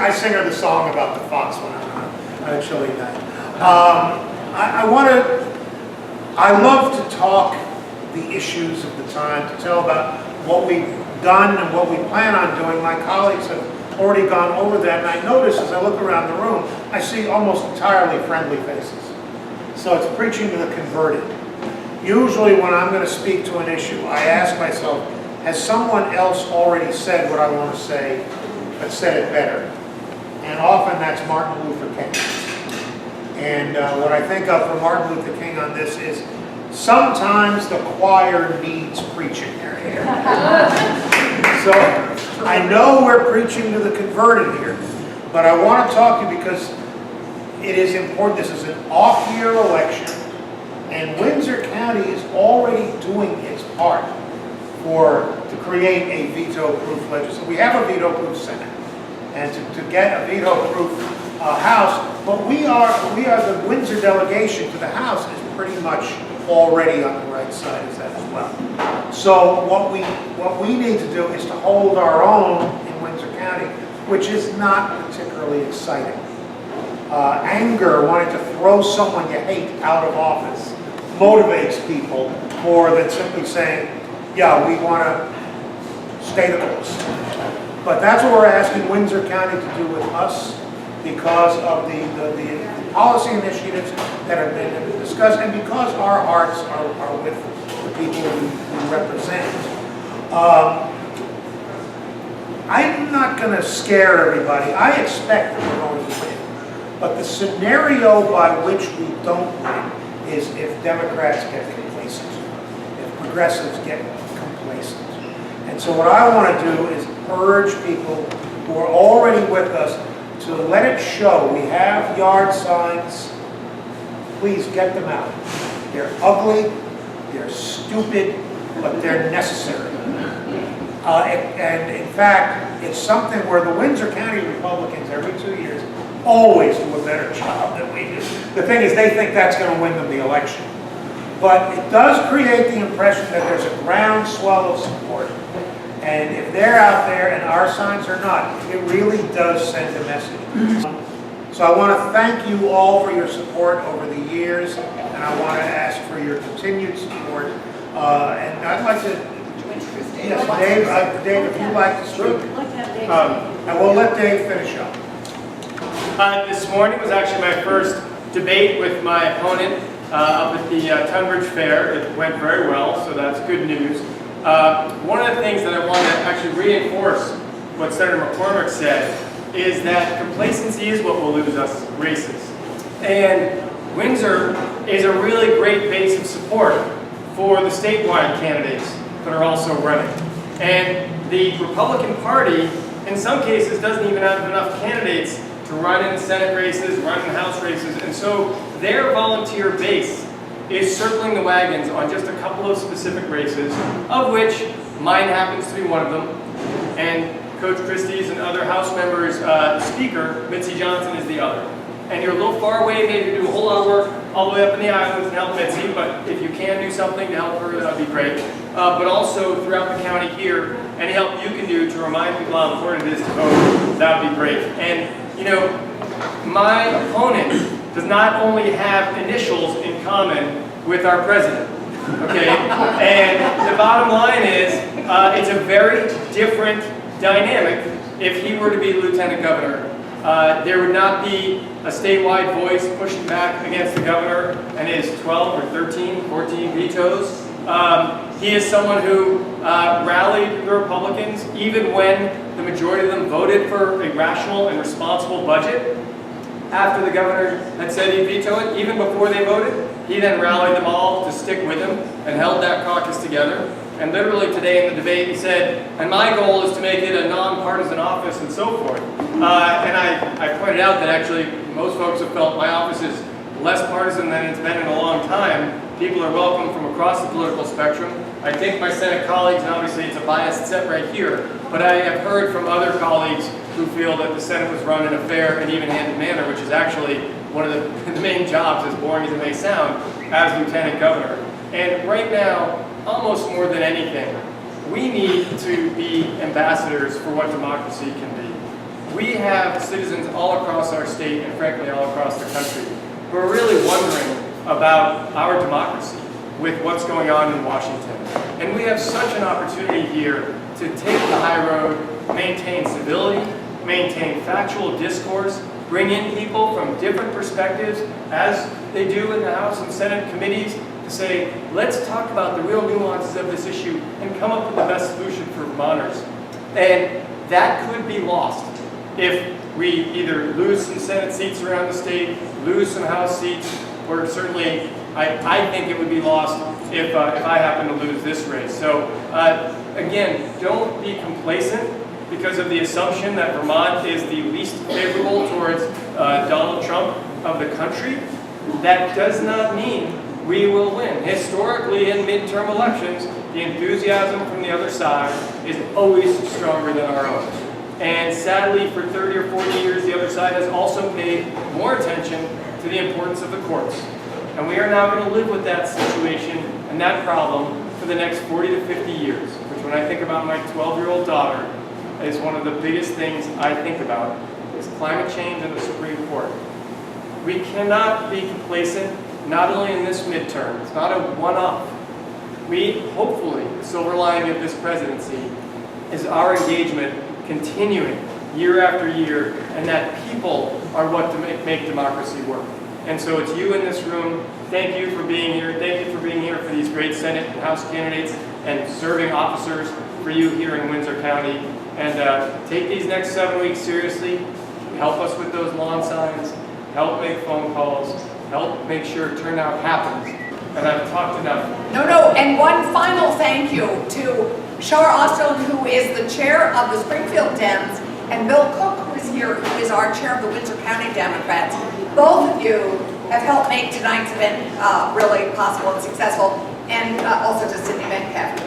I sing her the song about the fox when I'm on a chilly night. I love to talk the issues of the time, to tell about what we've done and what we plan on doing. My colleagues have already gone over that, and I notice as I look around the room, I see almost entirely friendly faces. So it's preaching to the converted. Usually when I'm going to speak to an issue, I ask myself, has someone else already said what I want to say, but said it better? And often that's Martin Luther King. And what I think of for Martin Luther King on this is, sometimes the choir needs preaching. So I know we're preaching to the converted here, but I want to talk to you because it is important. This is an off-year election, and Windsor County is already doing its part to create a veto-proof legislation. We have a veto-proof Senate, and to get a veto-proof House, but we are the Windsor delegation to the House is pretty much already on the right side of that as well. So what we need to do is to hold our own in Windsor County, which is not particularly exciting. Anger, wanting to throw someone you hate out of office, motivates people more than simply saying, yeah, we want to stay the course. But that's what we're asking Windsor County to do with us, because of the policy initiatives that have been discussed, and because our hearts are with the people we represent. I'm not going to scare everybody. I expect that we're going to win. But the scenario by which we don't win is if Democrats get complacent, if progressives get complacent. And so what I want to do is urge people who are already with us to let it show. We have yard signs. Please get them out. They're ugly, they're stupid, but they're necessary. And in fact, it's something where the Windsor County Republicans every 2 years always do a better job than we do. The thing is, they think that's going to win them the election. But it does create the impression that there's a groundswell of support. And if they're out there and our signs are not, it really does send a message. So I want to thank you all for your support over the years, and I want to ask for your continued support. And I'd like to, yes, Dave, if you'd like to speak. And we'll let Dave finish up. This morning was actually my first debate with my opponent up at the Tunbridge Fair. It went very well, so that's good news. One of the things that I want to actually reinforce what Senator McCormick said is that complacency is what will lose us races. And Windsor is a really great base of support for the statewide candidates that are also running. And the Republican Party, in some cases, doesn't even have enough candidates to run in Senate races, run in House races, and so their volunteer base is circling the wagons on just a couple of specific races, of which mine happens to be one of them, and Coach Christie's and other House members' speaker, Mitzi Johnson, is the other. And you're a little far away, maybe to do a whole lot of work all the way up in the islands and help Mitzi, but if you can do something to help her, that would be great. But also throughout the county here, any help you can do to remind people how important it is to vote, that would be great. And, you know, my opponent does not only have initials in common with our president, okay? And the bottom line is, it's a very different dynamic if he were to be lieutenant governor. There would not be a statewide voice pushing back against the governor and his 12 or 13, 14 vetoes. He is someone who rallied the Republicans even when the majority of them voted for a rational and responsible budget. After the governor had said he'd veto it, even before they voted, he then rallied them all to stick with him and held that caucus together. And literally today in the debate he said, and my goal is to make it a nonpartisan office and so forth. And I pointed out that actually most folks have felt my office is less partisan than it's been in a long time. People are welcome from across the political spectrum. I think my Senate colleagues, and obviously it's a biased set right here, but I have heard from other colleagues who feel that the Senate was run in a fair and even-handed manner, which is actually one of the main jobs, as boring as it may sound, as lieutenant governor. And right now, almost more than anything, we need to be ambassadors for what democracy can be. we have citizens all across our state and frankly all across the country who are really wondering about our democracy with what's going on in Washington. And we have such an opportunity here to take the high road, maintain civility, maintain factual discourse, bring in people from different perspectives, as they do in the House and Senate committees, to say, let's talk about the real nuances of this issue and come up with the best solution for Vermonters. And that could be lost if we either lose some Senate seats around the state, lose some House seats, or certainly I think it would be lost if I happen to lose this race. So again, don't be complacent because of the assumption that Vermont is the least favorable towards Donald Trump of the country. That does not mean we will win. Historically, in midterm elections, the enthusiasm from the other side is always stronger than our own. And sadly, for 30 or 40 years, the other side has also paid more attention to the importance of the courts. And we are now going to live with that situation and that problem for the next 40 to 50 years, which when I think about my 12-year-old daughter, is one of the biggest things I think about, is climate change and the Supreme Court. We cannot be complacent, not only in this midterm, it's not a one-off. We, hopefully, the silver lining of this presidency is our engagement continuing year after year, and that people are what to make democracy work. And so it's you in this room. Thank you for being here. Thank you for being here for these great Senate and House candidates and serving officers for you here in Windsor County. And take these next 7 weeks seriously. Help us with those lawn signs. Help make phone calls. Help make sure turnout happens. And I've talked enough. No, and one final thank you to Shar Austin, who is the chair of the Springfield Dems, and Bill Cook, who is here, who is our chair of the Windsor County Democrats. Both of you have helped make tonight's event really possible and successful, and also to Cindy Metcalf,